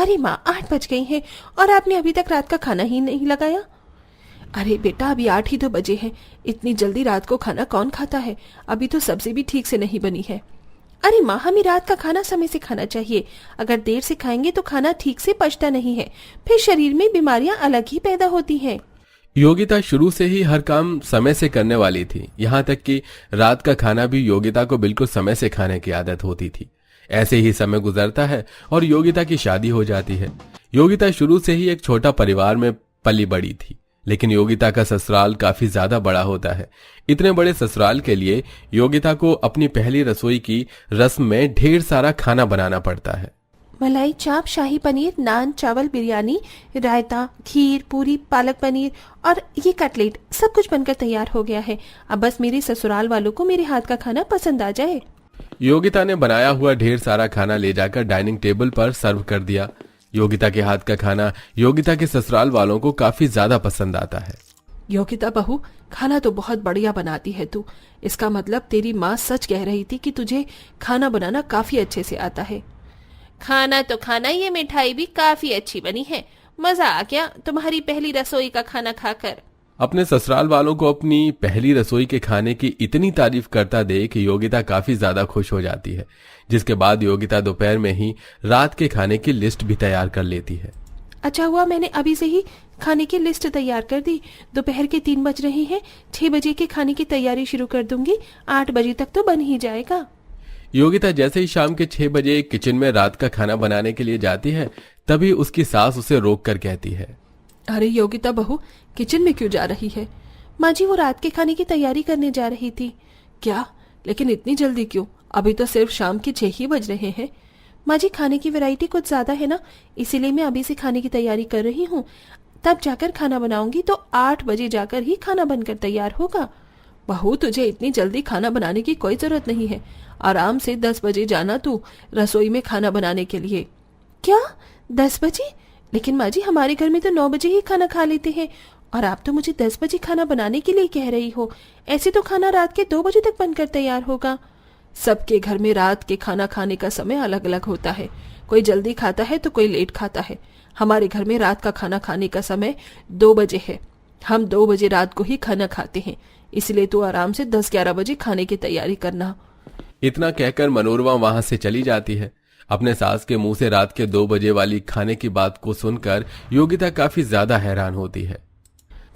अरे माँ, 8 बज गई हैं और आपने अभी तक रात का खाना ही नहीं लगाया। अरे बेटा, अभी 8 ही तो बजे हैं, इतनी जल्दी रात को खाना कौन खाता है? अभी तो सब्जी भी ठीक से नहीं बनी है। अरे माँ, हमें रात का खाना समय से खाना चाहिए। अगर देर से खाएंगे तो खाना ठीक से पचता नहीं है, फिर शरीर में बीमारियां अलग ही पैदा होती हैं। योगिता शुरू से ही हर काम समय से करने वाली थी। यहाँ तक कि रात का खाना भी योगिता को बिल्कुल समय से खाने की आदत होती थी। ऐसे ही समय गुजरता है और योगिता की शादी हो जाती है। योगिता शुरू से ही एक छोटा परिवार में पली बड़ी थी, लेकिन योगिता का ससुराल काफी ज्यादा बड़ा होता है। इतने बड़े ससुराल के लिए योगिता को अपनी पहली रसोई की रस्म में ढेर सारा खाना बनाना पड़ता है। मलाई चाप, शाही पनीर, नान, चावल, बिरयानी, रायता, खीर, पूरी, पालक पनीर और ये कटलेट सब कुछ बनकर तैयार हो गया है। अब बस मेरे ससुराल वालों को मेरे हाथ का खाना पसंद आ जाए। योगिता ने बनाया हुआ ढेर सारा खाना ले जाकर डाइनिंग टेबल पर सर्व कर दिया। योगिता के हाथ का खाना योगिता के ससुराल वालों को काफी ज्यादा पसंद आता है। योगिता बहू, खाना तो बहुत बढ़िया बनाती है तू। इसका मतलब तेरी माँ सच कह रही थी कि तुझे खाना बनाना काफी अच्छे से आता है। खाना तो खाना, ये मिठाई भी काफी अच्छी बनी है। मजा आ गया तुम्हारी पहली रसोई का खाना खाकर। अपने ससुराल वालों को अपनी पहली रसोई के खाने की इतनी तारीफ करता देख योगिता काफी ज्यादा खुश हो जाती है, जिसके बाद योगिता दोपहर में ही रात के खाने की लिस्ट भी तैयार कर लेती है। अच्छा हुआ मैंने अभी से ही खाने की लिस्ट तैयार कर दी। दोपहर के 3 बज रहे हैं, 6 बजे के खाने की तैयारी शुरू कर दूंगी। 8 बजे तक तो बन ही जाएगा। योगिता जैसे ही शाम के 6 बजे किचन में रात का खाना बनाने के लिए जाती है, तभी उसकी सास उसे रोक कर कहती है, अरे योगिता बहू, किचन में क्यों जा रही है? माँ जी, वो रात के खाने की तैयारी करने जा रही थी। क्या? लेकिन इतनी जल्दी क्यों? अभी तो सिर्फ शाम के 6 ही बज रहे हैं। माँ जी, खाने की वैरायटी कुछ ज्यादा है ना, इसीलिए मैं अभी से खाने की तैयारी कर रही हूँ। तब जाकर खाना बनाऊंगी तो 8 बजे जाकर ही खाना बनकर तैयार होगा। बहू, तुझे इतनी जल्दी खाना बनाने की कोई जरूरत नहीं है। आराम से 10 बजे जाना तू रसोई में खाना बनाने के लिए। क्या 10 बजे? लेकिन माँ जी, हमारे घर में तो 9 बजे ही खाना खा लेते हैं और आप तो मुझे 10 बजे खाना बनाने के लिए कह रही हो। ऐसे तो खाना रात के 2 बजे तक बनकर तैयार होगा। सबके घर में रात के खाना खाने का समय अलग अलग होता है। कोई जल्दी खाता है तो कोई लेट खाता है। हमारे घर में रात का खाना खाने का समय 2 बजे है। हम 2 बजे रात को ही खाना खाते हैं, इसलिए तू आराम से 10-11 बजे खाने की तैयारी करना। इतना कहकर मनोरमा वहां से चली जाती है। अपने सास के मुंह से रात के 2 बजे वाली खाने की बात को सुनकर योगिता काफी ज्यादा हैरान होती है।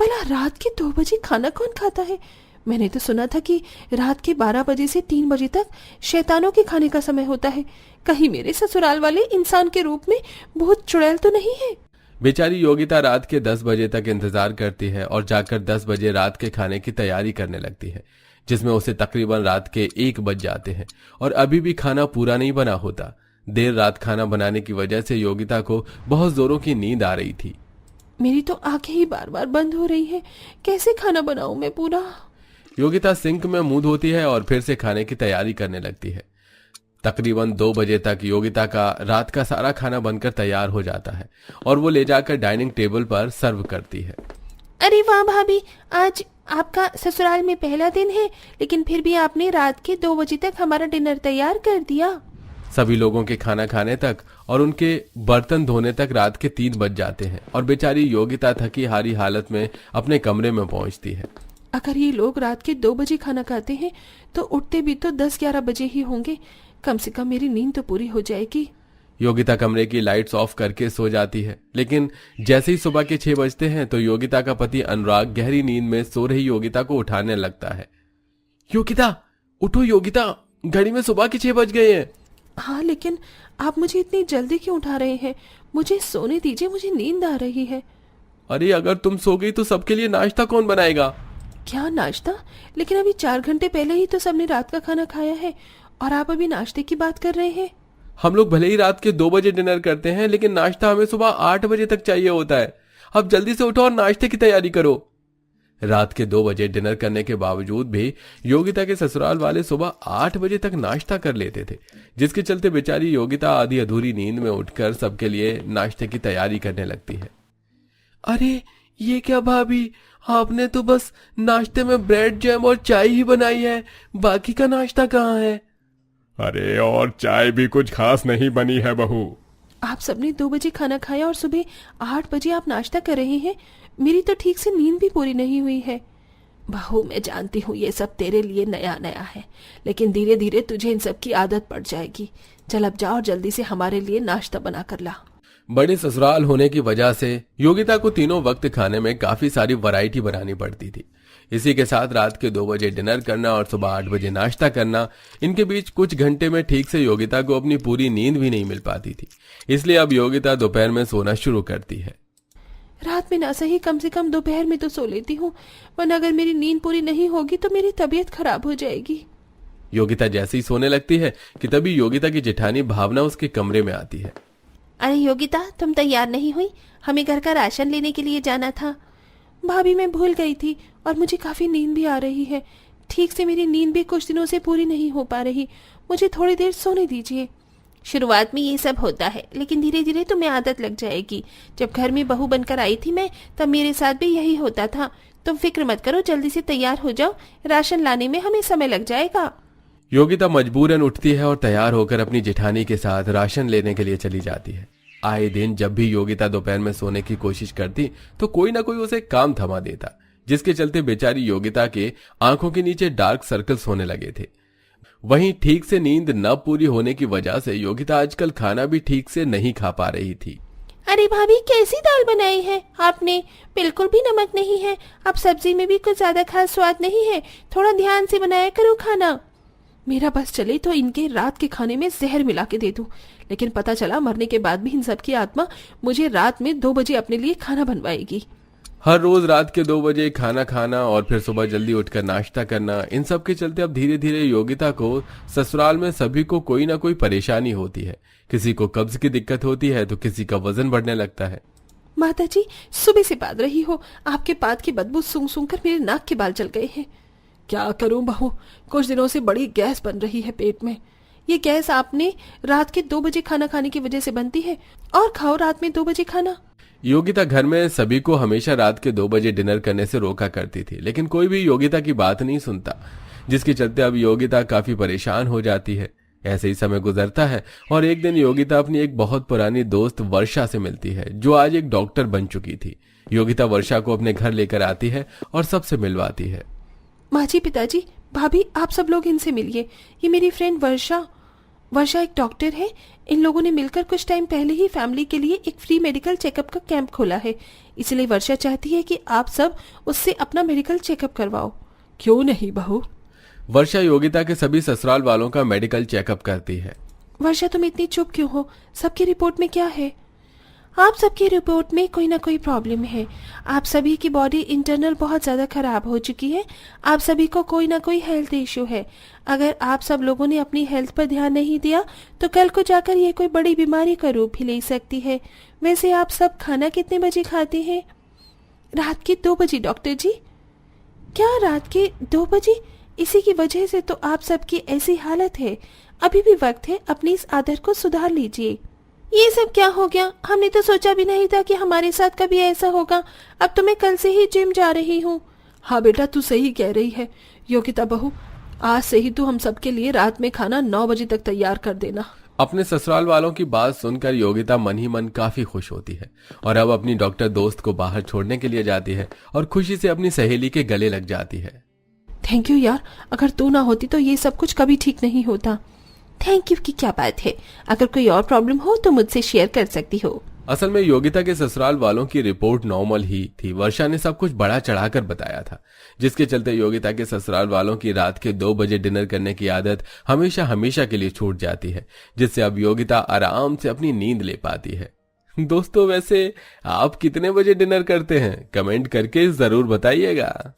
भला रात के 2 बजे खाना कौन खाता है? मैंने तो सुना था कि रात के 12 बजे से 3 बजे तक शैतानों के खाने का समय होता है। कहीं मेरे ससुराल वाले इंसान के रूप में भूत चुड़ैल तो नहीं है? बेचारी योगिता रात के 10 बजे तक इंतजार करती है और जाकर 10 बजे रात के खाने की तैयारी करने लगती है, जिसमें उसे तकरीबन रात के 1 बज जाते हैं और अभी भी खाना पूरा नहीं बना होता। देर रात खाना बनाने की वजह से योगिता को बहुत जोरों की नींद आ रही थी। मेरी तो आंखें ही बार बार बंद हो रही है। कैसे खाना बनाऊं मैं पूरा? योगिता सिंक में मुंह धोती है और फिर से खाने की तैयारी करने लगती है। तकरीबन 2 बजे तक योगिता का रात का सारा खाना बनकर तैयार हो जाता है और वो ले जाकर डाइनिंग टेबल पर सर्व करती है। अरे वाह भाभी, आज आपका ससुराल में पहला दिन है, लेकिन फिर भी आपने रात के 2 बजे तक हमारा डिनर तैयार कर दिया। सभी लोगों के खाना खाने तक और उनके बर्तन धोने तक रात के 3 बज जाते हैं और बेचारी योगिता थकी हारी हालत में अपने कमरे में पहुंचती है। अगर ये लोग रात के 2 बजे खाना खाते हैं तो उठते भी तो 10-11 बजे ही होंगे। कम से कम मेरी नींद तो पूरी हो जाएगी। योगिता कमरे की लाइट्स ऑफ करके सो जाती है, लेकिन जैसे ही सुबह के 6 बजते हैं तो योगिता का पति अनुराग गहरी नींद में सो रही योगिता को उठाने लगता है। योगिता उठो, योगिता घड़ी में सुबह के 6 बज गए हैं। हाँ, लेकिन आप मुझे इतनी जल्दी क्यों उठा रहे हैं? मुझे सोने दीजिए, मुझे नींद आ रही है। अरे अगर तुम सो गई तो सबके लिए नाश्ता कौन बनाएगा? क्या नाश्ता? लेकिन अभी 4 घंटे पहले ही तो सबने रात का खाना खाया है और आप अभी नाश्ते की बात कर रहे हैं। हम लोग भले ही रात के 2 बजे डिनर करते हैं, लेकिन नाश्ता हमें सुबह 8 बजे तक चाहिए होता है। अब जल्दी से उठो और नाश्ते की तैयारी करो। रात के 2 बजे डिनर करने के बावजूद भी योगिता के ससुराल वाले सुबह 8 बजे तक नाश्ता कर लेते थे, जिसके चलते बेचारी योगिता आधी अधूरी नींद में उठकर सबके लिए नाश्ते की तैयारी करने लगती है। अरे ये क्या भाभी, आपने तो बस नाश्ते में ब्रेड जैम और चाय ही बनाई है, बाकी का नाश्ता कहाँ है? अरे और चाय भी कुछ खास नहीं बनी है बहू। आप सबने 2 बजे खाना खाया और सुबह 8 बजे आप नाश्ता कर रहे हैं। मेरी तो ठीक से नींद भी पूरी नहीं हुई है। बहू, मैं जानती हूँ ये सब तेरे लिए नया नया है, लेकिन धीरे धीरे तुझे इन सब की आदत पड़ जाएगी। चल अब जा और जल्दी से हमारे लिए नाश्ता बना कर ला। बड़े ससुराल होने की वजह से योगिता को तीनों वक्त खाने में काफी सारी वैरायटी बनानी पड़ती थी। इसी के साथ रात के 2 बजे डिनर करना और सुबह 8 बजे नाश्ता करना, इनके बीच कुछ घंटे में ठीक से योगिता को अपनी पूरी नींद भी नहीं मिल पाती थी। इसलिए अब योगिता दोपहर में सोना शुरू करती है। रात में ना सही कम से कम दोपहर में तो सो लेती हूँ, वरना अगर मेरी नींद पूरी नहीं होगी तो मेरी तबीयत खराब हो जाएगी। योगिता जैसे ही सोने लगती है कि तभी योगिता की जेठानी भावना उसके कमरे में आती है। अरे योगिता, तुम तैयार नहीं हुई? हमें घर का राशन लेने के लिए जाना था। भाभी, मैं भूल गई थी और मुझे काफी नींद भी आ रही है। ठीक से मेरी नींद भी कुछ दिनों से पूरी नहीं हो पा रही। मुझे थोड़ी देर सोने दीजिए। शुरुआत में ये सब होता है, लेकिन धीरे धीरे तुम्हें आदत लग जाएगी। जब घर में बहू बनकर आई थी मैं, तब मेरे साथ भी यही होता था। तुम फिक्र मत करो, जल्दी से तैयार हो जाओ, राशन लाने में हमें समय लग जाएगा। योगिता मजबूरन उठती है और तैयार होकर अपनी जेठानी के साथ राशन लेने के लिए चली जाती है। आए दिन जब भी योगिता दोपहर में सोने की कोशिश करती तो कोई ना कोई उसे काम थमा देता, जिसके चलते बेचारी योगिता के आंखों के नीचे डार्क सर्कल्स होने लगे थे। वहीं ठीक से नींद न पूरी होने की वजह से योगिता आजकल खाना भी ठीक से नहीं खा पा रही थी। अरे भाभी, कैसी दाल बनाई है आपने? बिल्कुल भी नमक नहीं है। अब सब्जी में भी कुछ ज्यादा खास स्वाद नहीं है। थोड़ा ध्यान से बनाया करो खाना। मेरा बस चले तो इनके रात के खाने में जहर मिला के दे दूं, लेकिन पता चला मरने के बाद भी इन सब की आत्मा मुझे रात में 2 बजे अपने लिए खाना बनवाएगी। हर रोज रात के 2 बजे खाना खाना और फिर सुबह जल्दी उठकर नाश्ता करना, इन सब के चलते अब धीरे धीरे योगिता को ससुराल में सभी को कोई ना कोई परेशानी होती है। किसी को कब्ज की दिक्कत होती है तो किसी का वजन बढ़ने लगता है। माता जी, सुबह से पाद रही हो, आपके पाद की बदबू सूंघ सूंघ कर मेरे नाक के बाल जल गए हैं। क्या करूं बहू, कुछ दिनों से बड़ी गैस बन रही है पेट में। ये गैस आपने रात के 2 बजे खाना खाने की वजह से बनती है। और खाओ रात में 2 बजे खाना। योगिता घर में सभी को हमेशा रात के 2 बजे डिनर करने से रोका करती थी, लेकिन कोई भी योगिता की बात नहीं सुनता, जिसके चलते अब योगिता काफी परेशान हो जाती है। ऐसे ही समय गुजरता है और एक दिन योगिता अपनी एक बहुत पुरानी दोस्त वर्षा से मिलती है, जो आज एक डॉक्टर बन चुकी थी। योगिता वर्षा को अपने घर लेकर आती है और सबसे मिलवाती है। माँ जी, पिताजी, भाभी, आप सब लोग इनसे मिलिए। ये मेरी फ्रेंड वर्षा एक डॉक्टर है। इन लोगों ने मिलकर कुछ टाइम पहले ही फैमिली के लिए एक फ्री मेडिकल चेकअप का कैंप खोला है। इसलिए वर्षा चाहती है कि आप सब उससे अपना मेडिकल चेकअप करवाओ। क्यों नहीं बहू? वर्षा योगिता के सभी ससुराल वालों का मेडिकल चेकअप करती है। वर्षा, तुम इतनी चुप क्यों हो? सबकी रिपोर्ट में क्या है? आप सबकी रिपोर्ट में कोई ना कोई प्रॉब्लम है। आप सभी की बॉडी इंटरनल बहुत ज्यादा खराब हो चुकी है। आप सभी को कोई ना कोई हेल्थ इश्यू है। अगर आप सब लोगों ने अपनी हेल्थ पर ध्यान नहीं दिया तो कल को जाकर ये कोई बड़ी बीमारी का रूप भी ले सकती है। वैसे आप सब खाना कितने बजे खाते हैं? रात के 2 बजे डॉक्टर जी। क्या रात के 2 बजे? इसी की वजह से तो आप सबकी ऐसी हालत है। अभी भी वक्त है, अपनी इस आदत को सुधार लीजिए। ये सब क्या हो गया? हमने तो सोचा भी नहीं था कि हमारे साथ कभी ऐसा होगा। अब तो मैं कल से ही जिम जा रही हूँ। हाँ बेटा, तू सही कह रही है। योगिता बहू, आज से ही तू हम सबके लिए रात में खाना 9 बजे तक तैयार कर देना। अपने ससुराल वालों की बात सुनकर योगिता मन ही मन काफी खुश होती है और अब अपनी डॉक्टर दोस्त को बाहर छोड़ने के लिए जाती है और खुशी से अपनी सहेली के गले लग जाती है। थैंक यू यार, अगर तू ना होती तो ये सब कुछ कभी ठीक नहीं होता। थैंक यू की क्या बात है? अगर कोई और प्रॉब्लम हो तो मुझसे शेयर कर सकती हो। असल में योगिता के ससुराल वालों की रिपोर्ट नॉर्मल ही थी। वर्षा ने सब कुछ बढ़ा चढ़ाकर बताया था, जिसके चलते योगिता के ससुराल वालों की रात के 2 बजे डिनर करने की आदत हमेशा हमेशा के लिए छूट जाती है, जिससे अब योगिता आराम से अपनी नींद ले पाती है। दोस्तों, वैसे आप कितने बजे डिनर करते हैं? कमेंट करके जरूर बताइएगा।